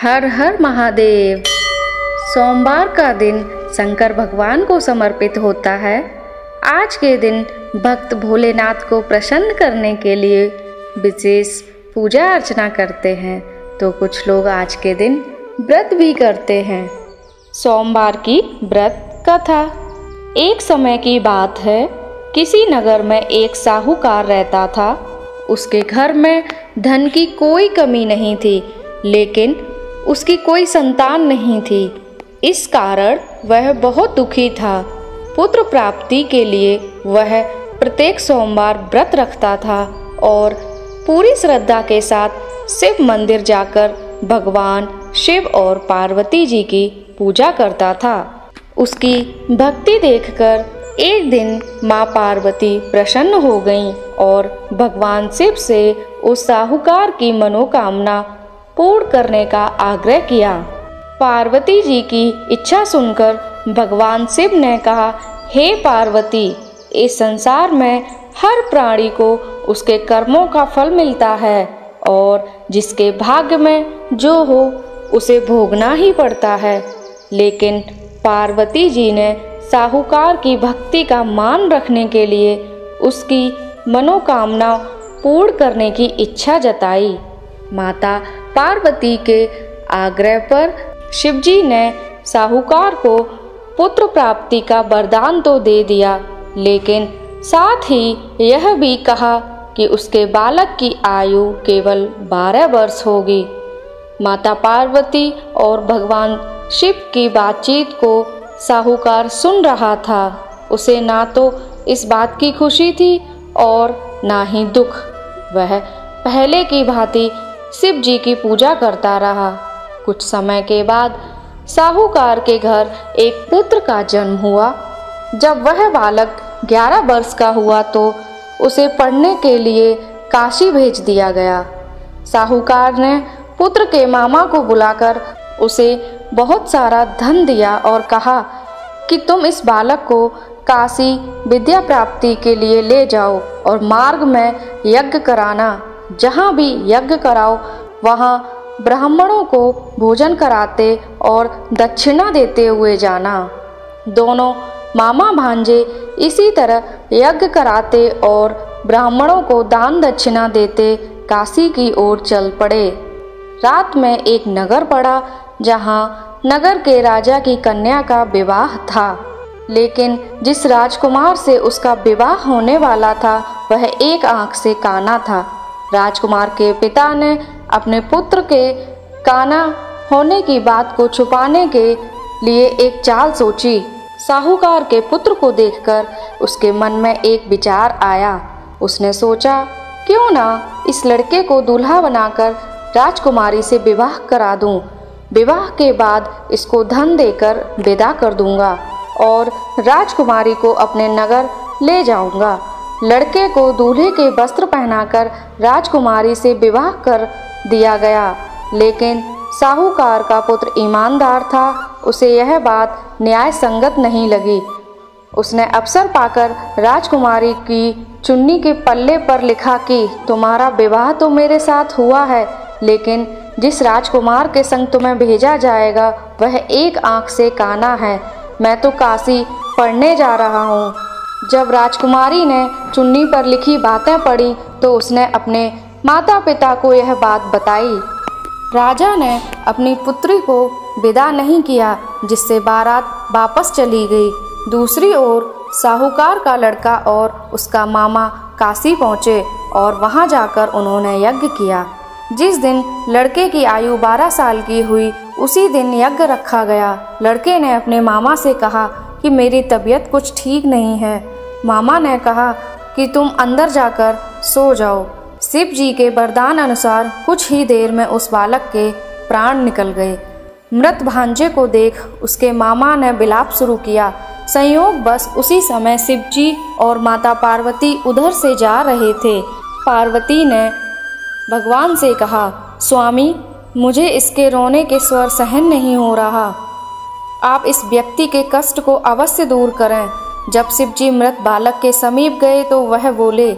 हर हर महादेव। सोमवार का दिन शंकर भगवान को समर्पित होता है। आज के दिन भक्त भोलेनाथ को प्रसन्न करने के लिए विशेष पूजा अर्चना करते हैं, तो कुछ लोग आज के दिन व्रत भी करते हैं। सोमवार की व्रत कथा। एक समय की बात है, किसी नगर में एक साहूकार रहता था। उसके घर में धन की कोई कमी नहीं थी, लेकिन उसकी कोई संतान नहीं थी। इस कारण वह बहुत दुखी था। पुत्र प्राप्ति के लिए वह प्रत्येक सोमवार व्रत रखता था और पूरी श्रद्धा के साथ शिव मंदिर जाकर भगवान शिव और पार्वती जी की पूजा करता था। उसकी भक्ति देखकर एक दिन माँ पार्वती प्रसन्न हो गईं और भगवान शिव से उस साहूकार की मनोकामना पूर्ण करने का आग्रह किया। पार्वती जी की इच्छा सुनकर भगवान शिव ने कहा, हे पार्वती, इस संसार में हर प्राणी को उसके कर्मों का फल मिलता है और जिसके भाग्य में जो हो उसे भोगना ही पड़ता है। लेकिन पार्वती जी ने साहूकार की भक्ति का मान रखने के लिए उसकी मनोकामना पूर्ण करने की इच्छा जताई। माता पार्वती के आग्रह पर शिवजी ने साहूकार को पुत्र प्राप्ति का वरदान तो दे दिया, लेकिन साथ ही यह भी कहा कि उसके बालक की आयु केवल 12 वर्ष होगी। माता पार्वती और भगवान शिव की बातचीत को साहूकार सुन रहा था। उसे ना तो इस बात की खुशी थी और ना ही दुख। वह पहले की भांति शिव जी की पूजा करता रहा। कुछ समय के बाद साहूकार के घर एक पुत्र का जन्म हुआ। जब वह बालक 11 वर्ष का हुआ तो उसे पढ़ने के लिए काशी भेज दिया गया। साहूकार ने पुत्र के मामा को बुलाकर उसे बहुत सारा धन दिया और कहा कि तुम इस बालक को काशी विद्या प्राप्ति के लिए ले जाओ और मार्ग में यज्ञ कराना। जहाँ भी यज्ञ कराओ वहाँ ब्राह्मणों को भोजन कराते और दक्षिणा देते हुए जाना। दोनों मामा भांजे इसी तरह यज्ञ कराते और ब्राह्मणों को दान दक्षिणा देते काशी की ओर चल पड़े। रात में एक नगर पड़ा, जहाँ नगर के राजा की कन्या का विवाह था, लेकिन जिस राजकुमार से उसका विवाह होने वाला था वह एक आंख से काना था। राजकुमार के पिता ने अपने पुत्र के काना होने की बात को छुपाने के लिए एक चाल सोची। साहूकार के पुत्र को देखकर उसके मन में एक विचार आया। उसने सोचा, क्यों ना इस लड़के को दूल्हा बनाकर राजकुमारी से विवाह करा दूं। विवाह के बाद इसको धन देकर विदा कर दूंगा और राजकुमारी को अपने नगर ले जाऊंगा। लड़के को दूल्हे के वस्त्र पहनाकर राजकुमारी से विवाह कर दिया गया, लेकिन साहूकार का पुत्र ईमानदार था। उसे यह बात न्याय संगत नहीं लगी। उसने अवसर पाकर राजकुमारी की चुन्नी के पल्ले पर लिखा कि तुम्हारा विवाह तो मेरे साथ हुआ है, लेकिन जिस राजकुमार के संग तुम्हें भेजा जाएगा वह एक आंख से काना है। मैं तो काशी पढ़ने जा रहा हूँ। जब राजकुमारी ने चुन्नी पर लिखी बातें पढ़ी तो उसने अपने माता पिता को यह बात बताई। राजा ने अपनी पुत्री को विदा नहीं किया, जिससे बारात वापस चली गई। दूसरी ओर साहूकार का लड़का और उसका मामा काशी पहुँचे और वहाँ जाकर उन्होंने यज्ञ किया। जिस दिन लड़के की आयु 12 साल की हुई उसी दिन यज्ञ रखा गया। लड़के ने अपने मामा से कहा कि मेरी तबीयत कुछ ठीक नहीं है। मामा ने कहा कि तुम अंदर जाकर सो जाओ। शिव जी के वरदान अनुसार कुछ ही देर में उस बालक के प्राण निकल गए। मृत भांजे को देख उसके मामा ने विलाप शुरू किया। संयोग बस उसी समय शिव जी और माता पार्वती उधर से जा रहे थे। पार्वती ने भगवान से कहा, स्वामी, मुझे इसके रोने के स्वर सहन नहीं हो रहा। आप इस व्यक्ति के कष्ट को अवश्य दूर करें। जब शिव जी मृत बालक के समीप गए तो वह बोले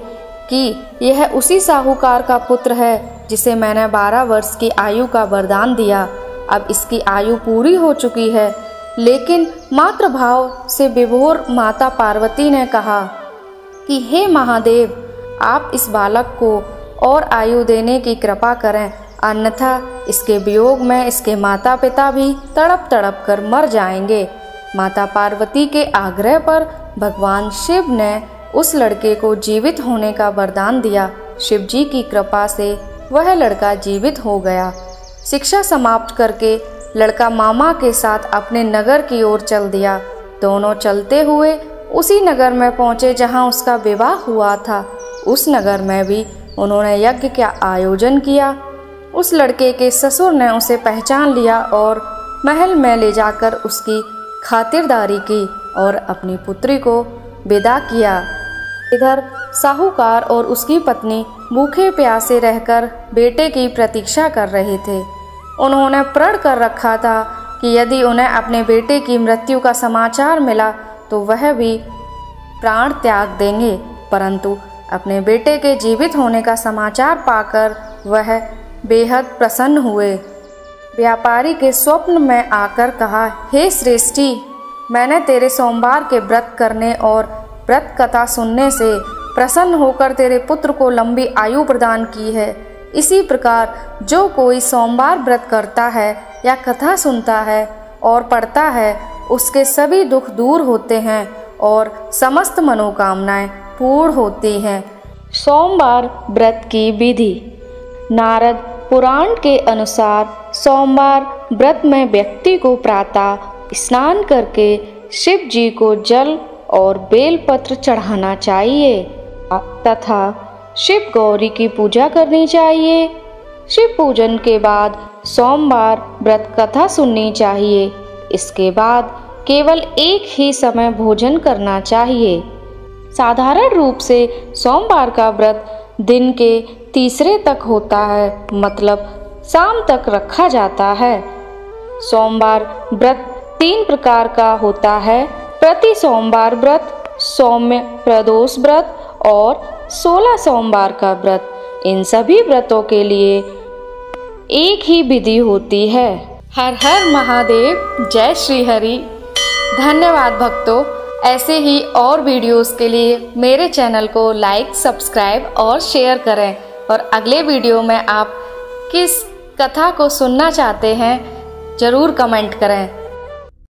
कि यह उसी साहूकार का पुत्र है जिसे मैंने 12 वर्ष की आयु का वरदान दिया। अब इसकी आयु पूरी हो चुकी है। लेकिन मातृभाव से विभोर माता पार्वती ने कहा कि हे महादेव, आप इस बालक को और आयु देने की कृपा करें, अन्यथा इसके वियोग में इसके माता पिता भी तड़प तड़प कर मर जाएंगे। माता पार्वती के आग्रह पर भगवान शिव ने उस लड़के को जीवित होने का वरदान दिया। शिव जी की कृपा से वह लड़का जीवित हो गया। शिक्षा समाप्त करके लड़का मामा के साथ अपने नगर की ओर चल दिया। दोनों चलते हुए उसी नगर में पहुंचे जहां उसका विवाह हुआ था। उस नगर में भी उन्होंने यज्ञ का आयोजन किया। उस लड़के के ससुर ने उसे पहचान लिया और महल में ले जाकर उसकी खातिरदारी की और अपनी पुत्री को विदा किया। इधर साहूकार और उसकी पत्नी भूखे प्यासे रहकर बेटे की प्रतीक्षा कर रहे थे। उन्होंने प्रण कर रखा था कि यदि उन्हें अपने बेटे की मृत्यु का समाचार मिला तो वह भी प्राण त्याग देंगे, परंतु अपने बेटे के जीवित होने का समाचार पाकर वह बेहद प्रसन्न हुए। व्यापारी के स्वप्न में आकर कहा, हे श्रेष्ठी, मैंने तेरे सोमवार के व्रत करने और व्रत कथा सुनने से प्रसन्न होकर तेरे पुत्र को लंबी आयु प्रदान की है। इसी प्रकार जो कोई सोमवार व्रत करता है या कथा सुनता है और पढ़ता है, उसके सभी दुख दूर होते हैं और समस्त मनोकामनाएं पूर्ण होती हैं। सोमवार व्रत की विधि। नारद पुराण के अनुसार सोमवार व्रत में व्यक्ति को प्रातः स्नान करके शिव जी को जल और बेलपत्र चढ़ाना चाहिए तथा शिव गौरी की पूजा करनी चाहिए। शिव पूजन के बाद सोमवार व्रत कथा सुननी चाहिए। इसके बाद केवल एक ही समय भोजन करना चाहिए। साधारण रूप से सोमवार का व्रत दिन के तीसरे तक होता है, मतलब शाम तक रखा जाता है। सोमवार व्रत 3 प्रकार का होता है: प्रति सोमवार व्रत, सौम्य प्रदोष व्रत और 16 सोमवार का व्रत। इन सभी व्रतों के लिए एक ही विधि होती है। हर हर महादेव, जय श्री हरि। धन्यवाद भक्तों। ऐसे ही और वीडियोस के लिए मेरे चैनल को लाइक, सब्सक्राइब और शेयर करें। और अगले वीडियो में आप किस कथा को सुनना चाहते हैं ज़रूर कमेंट करें।